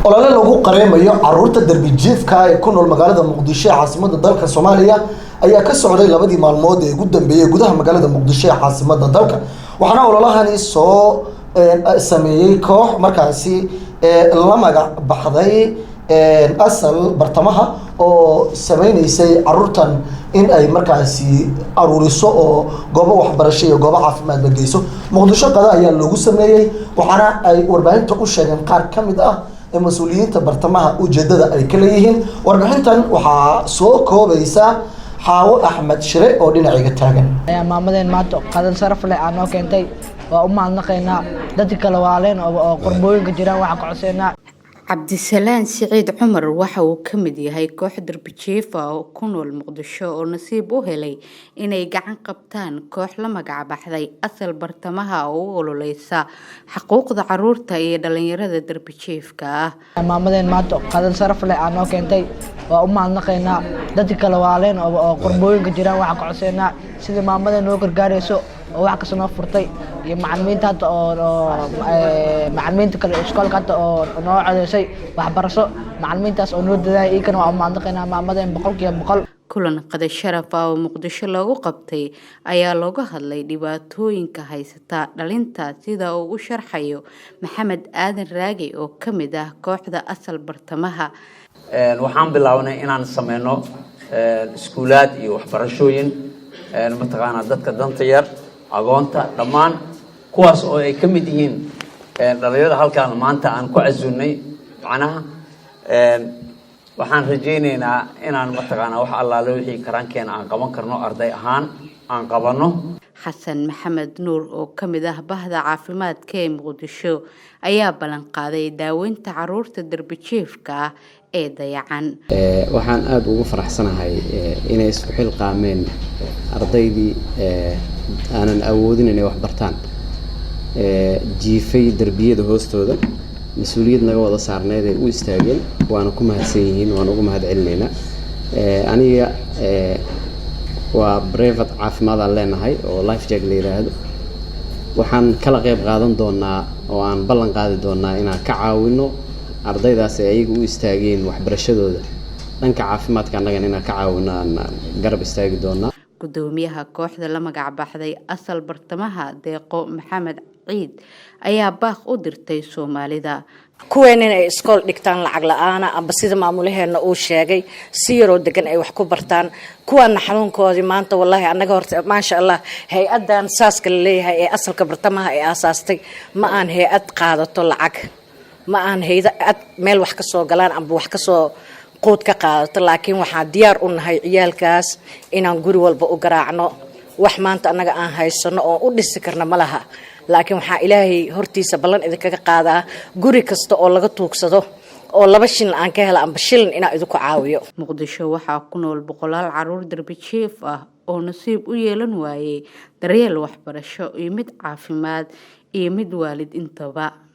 olole lagu qareemayo caruurta darbijiifka ee ku nool magaalada Muqdisho ee caasimadda dalka Soomaaliya ayaa ka socday labadii maalmood ee ugu dambeeyay gudaha magaalada Muqdisho ee caasimadda dalka waxaana ololahani soo sameeyay koox markaasi la magac baxday asal bartamaha oo sameeynayay caruurtan in ay markaasi aruuriso oo goobo waxbarasho iyo goobo caafimaad la geyso Muqdisho qada ayaa lagu sameeyay waxaana ay warbaahinta u sheegeen qaar kamid ah مسؤوليين برتمها وجدة أي كليهن وربحنتن وحصو كوبيسا حاو أحمد شري أو دين عيق التاجن. يا مامدين ماتو قد انصرف لي أنا كنتي وأم عنا قينا دتك الوالين أو قربوين كجيران وعقعسينا. عبد السلام سعيد عمر وحو كمدي هاي كوح دربجيفة وكونوا المقدشة ونصيبه لي إني قعن قبتان كوح لما قعب حذي أثل برتمها أولو ليسا حقوق ذا عرورتا يدلن يرد دربجيفكا مامدين ماتو قد انصرف لي أنا كنتي وأم عنا قينا دتك الوالين أو قربوين كجيران وعقعسينا سيدي مامدين وكر قاريسو wax ka soo furtay iyo macallimiinta macallimiinta kale iskoolka oo noo cadeysay waxbarasho macallimiintaas oo noo dadaalay kana waa maandaqayna maamadeen boqol kulan qada sharaf oo Muqdisho lagu qabtay ayaa looga hadlay dhibaatooyinka haysata dhalinta sida uu u sharxayo Maxamed Aadan Raagi oo kamid ah kooxda asal bartamaha waxaan bilaabnay inaan sameeyno iskuulaad iyo waxbarashooyin mataqaana dadka danta yar agoonta dhamaan kuwaas oo ay kamid yihiin dhalinyarada halkaan maanta aan ku casuunay macnaha waxaan rajaynaynaa inaan mataqaana wax allaale wixii karaankeena aan qaban karno arday ahaan aan qabano xasan maxamed nuur oo kamid ah bahda caafimaadka ee Muqdisho ayaa balan qaaday daaweynta caruurta darbijiifka ee dayacan waxaan aad ugu faraxsanahay inay isku xil qaameen ardaydii aanan awoodin inay wax bartaan jiifay darbiyada hoostooda mas'uuliyad naga wada saarneed ay u istaageen waana ku mahadsan yihiin waan ugu mahadcelinaynaa aniga waa brevet caafimaad aan leenahay oo life check la yiraahdo waxaan kala qayb qaadan doonaa oo aan ballan qaadi doonaa inaan ka caawino ardaydaas ay ayagu u istaageen waxbarashadooda dhanka caafimaadka anagana inaan ka caawino aan garab istaagi doonaa gudoomiyaha kooxda la magac baxday asal bartamaha deeqo Maxamed Ciid ayaa baaq u dirtay Soomaalida kuween inay iskool dhigtaan lacag la'aan amba sida maamulaheena uu sheegay si yaro degan ay wax ku bartaan kuwana xanuunkoodii maanta wallahi anaga horta ma sha Allah hay'adan saaska leeyahay ee asalka bartamaha ay aasaastay ma aan hay'ad qaadato lacag ma aan hay'ad meel wax ka soo galaan amba wax ka soo qood ka qaadato laakiin waxa diyaar u nahay ciyaalkaas inaan guri walba u garaacno wax maanta anaga aan haysano oo u dhisi karna malaha laakiin waxa Ilaahay hortiisa ballan idinkaga qaadaa guri kasta oo laga tuugsado oo 2 shilin aan ka helo amba shilin ina idinku caawiyo Muqdisho waxa ku nool boqolaal caruur darbijiif ah oo nasiib u yeelan waayay daryeel waxbarasho iyo mid caafimaad iyo mid waalid intaba